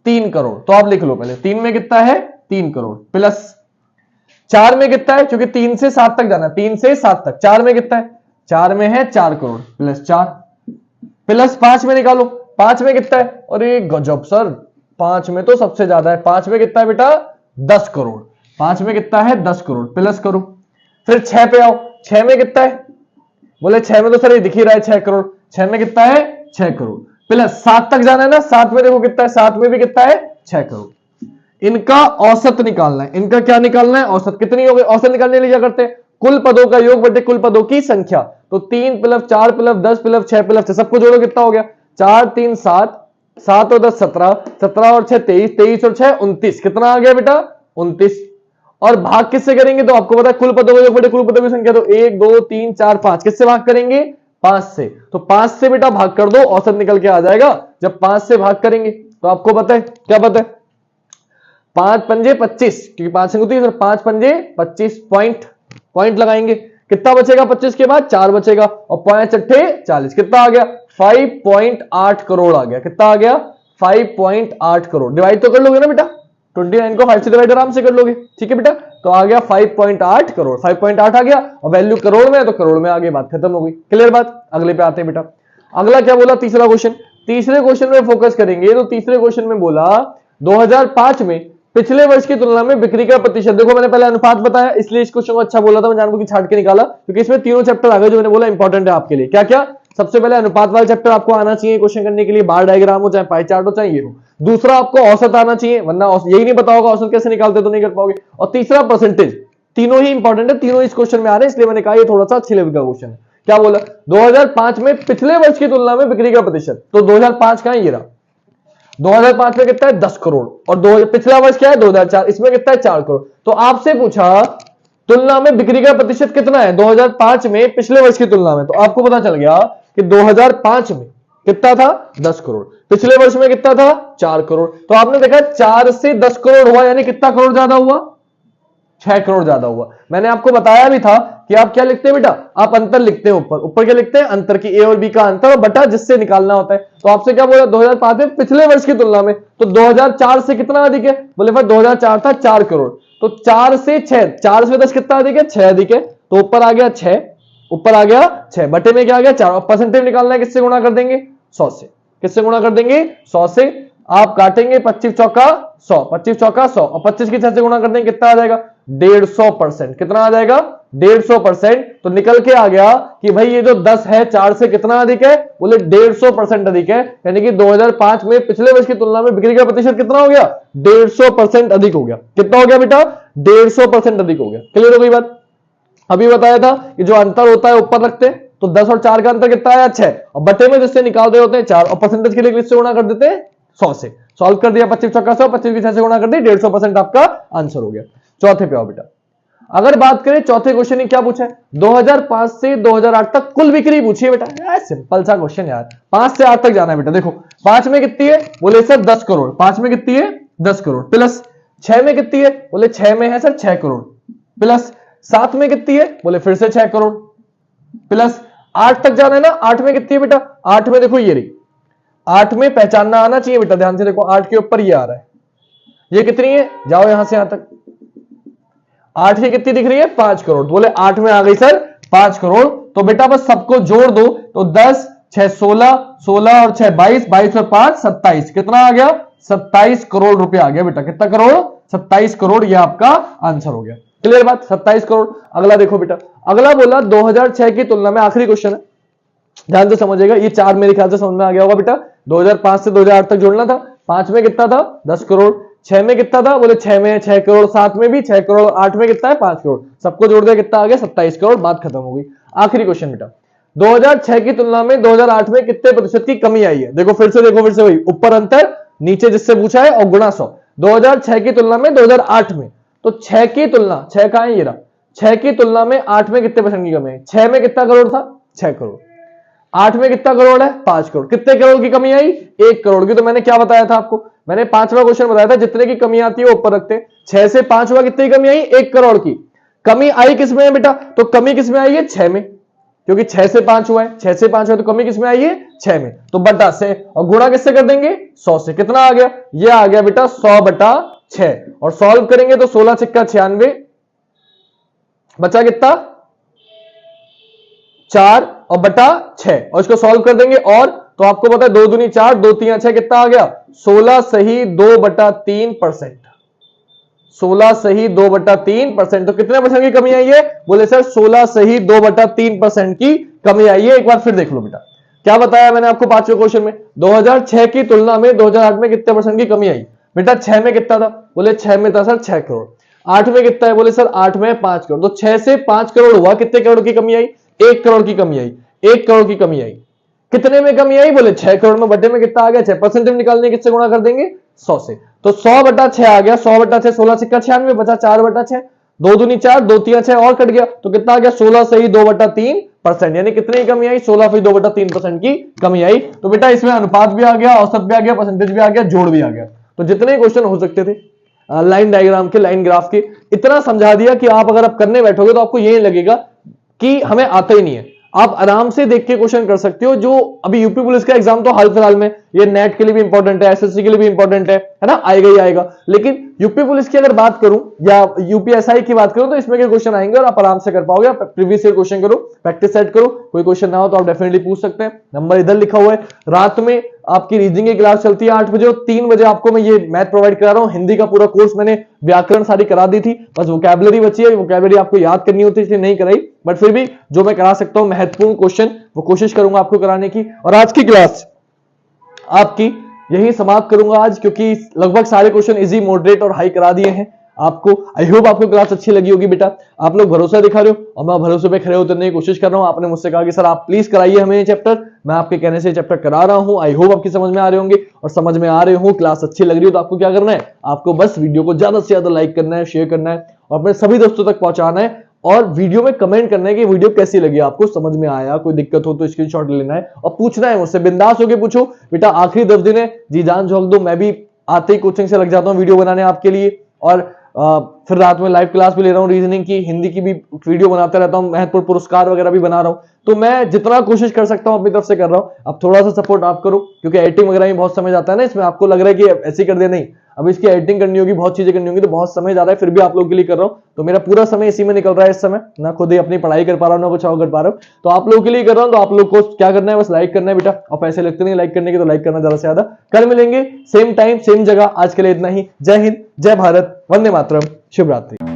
3 करोड़, तो आप लिख लो पहले 3 में कितना है? 3 करोड़ प्लस 4 में कितना है? क्योंकि 3 से 7 तक जाना है, 3 से 7 तक। 4 में कितना है? 4 में है 4 करोड़ प्लस 4 प्लस 5 में निकालो, 5 में कितना है? अरे गजब सर, 5 में तो सबसे ज्यादा है। 5 में कितना है बेटा? 10 करोड़। 5 में कितना है? 10 करोड़ प्लस करो। फिर 6 पे आओ, 6 में कितना है? बोले 6 में तो सर ये दिख ही रहा है 6 करोड़। 6 में कितना है? 6 करोड़ प्लस 7 तक जाना है ना, 7 में देखो कितना है? 7 में भी कितना है? 6 करोड़। इनका औसत निकालना है। इनका क्या निकालना है? औसत। कितनी हो गई? औसत निकालने के लिए क्या करते हैं? कुल पदों का योग बटे कुल पदों की संख्या। तो 3 प्लस 4 प्लस 10 प्लस 6 प्लस 6, सबको जोड़ो कितना हो गया? 4 3 7, 7 और 10 17, 17 और 6 23, 23 और 6 29। कितना आ गया बेटा? 29। और भाग किससे करेंगे? तो आपको पता है कुल पदों का योग बटे कुल पदों की संख्या, तो 1 2 3 4 5, किससे भाग करेंगे? 5 से। तो 5 से बेटा भाग कर दो, औसत निकल के आ जाएगा। जब 5 से भाग करेंगे तो आपको पता है क्या? पता है 5 पंजे 25, क्योंकि 5 होती है, 5 पंजे 25, पॉइंट लगाएंगे। कितना बचेगा? 25 के बाद 4 बचेगा, और 5 अट्ठे 40। कितना आ गया? 5.8 करोड़ आ गया। कितना आ गया? 5.8 करोड़। डिवाइड तो कर लोगे ना बेटा, 29 को 5 से डिवाइड आराम से कर लोगे। ठीक है बेटा, तो आ गया 5.8 करोड़। 5.8 आ गया, और वैल्यू करोड़ में है तो करोड़ में आ गई, बात खत्म हो गई। क्लियर बात? अगले पे आते हैं बेटा। अगला क्या बोला? तीसरा क्वेश्चन। तीसरे क्वेश्चन में फोकस करेंगे। तो तीसरे क्वेश्चन में बोला 2005 में पिछले वर्ष की तुलना में बिक्री का प्रतिशत। देखो मैंने पहले अनुपात बताया, इसलिए इस क्वेश्चन को अच्छा बोला था, मैं जानबूझ के छाट के निकाला, क्योंकि इसमें तीनों चैप्टर आ गए जो मैंने बोला इंपॉर्टेंट है आपके लिए। क्या क्या? सबसे पहले अनुपात वाला चैप्टर आपको आना चाहिए क्वेश्चन करने के लिए, बार डायग्राम हो चाहे पाई चार्ट हो चाहे ये हो। दूसरा आपको औसत आना चाहिए, वरना यही नहीं पता होगा औसत कैसे निकालते तो नहीं कर पाओगे। और तीसरा परसेंटेज। तीनों ही इंपॉर्टेंट है, तीनों इस क्वेश्चन में आ रहे हैं, इसलिए मैंने कहा ये थोड़ा सा अच्छी लेवल का क्वेश्चन है। क्या बोला? 2005 में पिछले वर्ष की तुलना में बिक्री का प्रतिशत। तो 2005 का है ये रहा। 2005 में कितना है? 10 करोड़। और पिछला वर्ष क्या है? 2004, इसमें कितना है? 4 करोड़। तो आपसे पूछा तुलना में बिक्री का प्रतिशत कितना है 2005 में पिछले वर्ष की तुलना में, तो आपको पता चल गया कि 2005 में कितना था? 10 करोड़। पिछले वर्ष में कितना था? 4 करोड़। तो आपने देखा 4 से 10 करोड़ हुआ, यानी कितना करोड़ ज्यादा हुआ? 6 करोड़ ज्यादा हुआ। मैंने आपको बताया भी था कि आप क्या लिखते हैं बेटा? आप अंतर लिखते हैं ऊपर। ऊपर क्या लिखते हैं? अंतर की, ए और बी का अंतर और बटा जिससे निकालना होता है। तो आपसे क्या बोला? 2005 में पिछले वर्ष की तुलना में, तो 2004 से कितना अधिक है? बोले भाई 2004 था 4 करोड़, तो 4 से 6, 4 से 10 कितना अधिक है? 6 अधिक है। तो ऊपर आ गया 6, ऊपर आ गया 6, बटे में क्या आ गया? 4। और परसेंटेज निकालना है, किससे गुणा कर देंगे? 100 से। किससे गुणा कर देंगे? 100 से। आप काटेंगे 25 चौका 100, 25 चौका 100, और 25 की 6 से गुणा कर देंगे, कितना आ जाएगा? 150%। कितना आ जाएगा? 150%। तो निकल के आ गया कि भाई ये जो 10 है 4 से कितना अधिक है? बोले 150% अधिक है। यानी कि 2005 में पिछले वर्ष की तुलना में बिक्री का प्रतिशत कितना हो गया? 150% अधिक हो गया। कितना हो गया बेटा? 150% अधिक हो गया। क्लियर हो गई बात? अभी बताया था कि जो अंतर होता है ऊपर रखते हैं, तो 10 और 4 का अंतर कितना आया? 6, और बटे में जिससे निकाल रहे होते हैं 4, और परसेंटेज के लिए किससे गुणा कर देते हैं? 100 से। सॉल्व कर दिया, 25 चौका 100, 25 की 6 से गुणा कर दी, 150% आपका आंसर हो गया। चौथे पे आओ बेटा। अगर बात करें चौथे क्वेश्चन में क्या पूछा है? 2005 से 2008 तक कुल बिक्री पूछी है बेटा। सिंपल सा क्वेश्चन यार, 5 से 8 तक जाना है बेटा। देखो 5 में कितनी है? बोले सर 10 करोड़। 5 में कितनी है? 10 करोड़ प्लस 6 में कितनी है? बोले 6 में है सर 6 करोड़ प्लस 7 में कितनी है? बोले फिर से 6 करोड़ प्लस 8 तक जाना है ना। 8 में कितनी है बेटा? 8 में देखो ये रही। 8 में पहचानना आना चाहिए बेटा, ध्यान से देखो 8 के ऊपर ये आ रहा है, ये कितनी है? जाओ यहां से यहां तक। 8 की कितनी दिख रही है? 5 करोड़। बोले 8 में आ गई सर 5 करोड़। तो बेटा बस सबको जोड़ दो, तो 10 6 16, 16 और 6 22, 22 और 5 27। कितना आ गया? 27 करोड़ रुपए आ गया बेटा। कितना करोड़? 27 करोड़। ये आपका आंसर हो गया। क्लियर बात? 27 करोड़। अगला देखो बेटा, अगला बोला 2006 की तुलना में, आखिरी क्वेश्चन है, ध्यान से समझिएगा। ये 4 मेरे ख्याल से समझ में आ गया होगा बेटा। 2005 से 2008 तक जोड़ना था। 5 में कितना था? 10 करोड़। 6 में कितना था? बोले 6 में 6 करोड़, 7 में भी 6 करोड़, 8 में कितना है? 5 करोड़। सबको जोड़ दिया, कितना आ गया? 27 करोड़। बात खत्म हो गई। आखिरी क्वेश्चन बेटा, 2006 की तुलना में 2008 में कितने प्रतिशत की कमी आई है? देखो फिर से वही ऊपर अंतर, नीचे जिससे पूछा है और गुणा 100। 2006 की तुलना में 2008 में, तो 6 की तुलना, 6 कहां है ये रहा, 6 की तुलना में 8 में कितने परसेंट की कमी है? 6 में कितना करोड़ था? 6 करोड़। 8 में कितना करोड़ है? 5 करोड़। कितने करोड़ की कमी आई? 1 करोड़ की। तो मैंने क्या बताया था आपको? मैंने 5वां क्वेश्चन बताया था, जितने की कमी आती है वो ऊपर रखते हैं। 6 से 5 हुआ, कितनी कमी आई? 1 करोड़ की। कमी आई किस में है बेटा? तो कमी किस में आई है? 6 में, क्योंकि 6 से 5 हुआ है, 6 से 5 हुआ है, तो कमी किस में आई है? 6 में। तो बटा से और गुणा किससे कर देंगे? 100 से। कितना आ गया? ये आ गया बेटा 100 बटा 6। और सॉल्व करेंगे तो 16 छिक्का 96, बचा कितना? 4 और बटा 6, और इसको सॉल्व कर देंगे। और तो आपको पता है 2 दूनी 4, 2 3 6, कितना आ गया? 16 सही 2/3%। 16 सही 2/3%। तो कितने परसेंट की कमी आई है? बोले सर 16 सही 2/3% की कमी आई है। एक बार फिर देख लो बेटा, क्या बताया मैंने आपको 5वें क्वेश्चन में? 2006 की तुलना में 2008 में कितने परसेंट की कमी आई? बेटा 6 में कितना था? बोले 6 में था सर 6 करोड़। 8 में कितना है? बोले सर 8 में 5 करोड़। तो 6 से 5 करोड़ हुआ, कितने करोड़ की कमी आई? 1 करोड़ की कमी आई। 1 करोड़ की कमी आई। कितने में कमी आई? बोले 6 करोड़ में। बटे में कितना आ गया? 6। परसेंटेज निकालने किससे गुणा कर देंगे? 100 से। तो 100 बटा 6 आ गया। 100 बटा 6, 16 छिक्का 96, बचा 4 बटा 6। 2 दूनी 4, 2 3 6 और कट गया, तो कितना आ गया? 16 सही 2/3%। यानी कितने की कमी आई? 16 सही 2/3% की कमी आई। तो बेटा इसमें अनुपात भी आ गया, औसत भी आ गया, परसेंटेज भी आ गया, जोड़ भी आ गया। तो जितने क्वेश्चन हो सकते थे लाइन डायग्राम के, लाइन ग्राफ के, इतना समझा दिया कि आप अगर आप करने बैठोगे तो आपको यही लगेगा कि हमें आता ही नहीं है। आप आराम से देख के क्वेश्चन कर सकते हो। जो अभी यूपी पुलिस का एग्जाम तो हाल फिलहाल में, ये नेट के लिए भी इंपॉर्टेंट है, एसएससी के लिए भी इंपॉर्टेंट है ना, आएगा ही आएगा। लेकिन यूपी पुलिस की अगर बात करूं या यूपीएसआई की बात करूं, तो इसमें के क्वेश्चन आएंगे और आप आराम से कर पाओगे। आप प्रीवियस ईयर क्वेश्चन करो, प्रैक्टिस सेट करो, कोई क्वेश्चन ना हो तो आप डेफिनेटली पूछ सकते हैं। नंबर इधर लिखा हुआ है। रात में आपकी रीजनिंग की क्लास चलती है 8 बजे, और 3 बजे आपको मैं ये मैथ प्रोवाइड करा रहा हूं। हिंदी का पूरा कोर्स मैंने व्याकरण सारी करा दी थी, बस वोकैबुलरी बची है। वोकैबुलरी आपको याद करनी होती है, इसलिए नहीं कराई, बट फिर भी जो मैं करा सकता हूं महत्वपूर्ण क्वेश्चन वो कोशिश करूंगा आपको कराने की। और आज की क्लास आपकी यही समाप्त करूंगा आज, क्योंकि लगभग सारे क्वेश्चन इजी, मॉडरेट और हाई करा दिए हैं आपको। आई होप आपको क्लास अच्छी लगी होगी बेटा। आप लोग भरोसा दिखा रहे हो और मैं भरोसे पे खड़े उतरने की कोशिश कर रहा हूं। आपने मुझसे कहा कि सर आप प्लीज कराइए हमें ये चैप्टर, मैं आपके कहने से चैप्टर करा रहा हूं। आई होप आपकी समझ में आ रहे होंगे, और समझ में आ रहे हो, क्लास अच्छी लग रही हो, तो आपको क्या करना है? आपको बस वीडियो को ज्यादा से ज्यादा लाइक करना है, शेयर करना है और अपने सभी दोस्तों तक पहुंचाना है। और वीडियो में कमेंट करना है कि वीडियो कैसी लगी, आपको समझ में आया, कोई दिक्कत हो तो स्क्रीनशॉट लेना है और पूछना है मुझसे। बिंदास होकर पूछो बेटा, आखिरी 10 दिन है, जी जान झोंक दो। मैं भी आते ही कोचिंग से लग जाता हूँ वीडियो बनाने आपके लिए, और फिर रात में लाइव क्लास भी ले रहा हूँ, रीजनिंग की, हिंदी की भी वीडियो बनाता रहता हूँ, महत्वपूर्ण पुरस्कार वगैरह भी बना रहा हूँ। तो मैं जितना कोशिश कर सकता हूँ अपनी तरफ से कर रहा हूँ। अब थोड़ा सा सपोर्ट आप करो, क्योंकि एडिटिंग वगैरह में बहुत समय जाता है ना इसमें। आपको लग रहा है कि ऐसे कर दे, नहीं, अब इसकी एडिटिंग करनी होगी, बहुत चीजें करनी होगी, तो बहुत समय जा रहा है। फिर भी आप लोगों के लिए कर रहा हूँ, तो मेरा पूरा समय इसी में निकल रहा है इस समय। ना खुद ही अपनी पढ़ाई कर पा रहा हूँ, ना कुछ और कर पा रहा हूँ, तो आप लोगों के लिए कर रहा हूँ। तो आप लोग को क्या करना है? बस लाइक करना है बेटा, और पैसे लगते नहीं लाइक करने के, तो लाइक करना ज्यादा से ज्यादा। कल मिलेंगे सेम टाइम सेम जगह। आज के लिए इतना ही। जय हिंद, जय भारत, वंदे मातरम, शुभ रात्रि।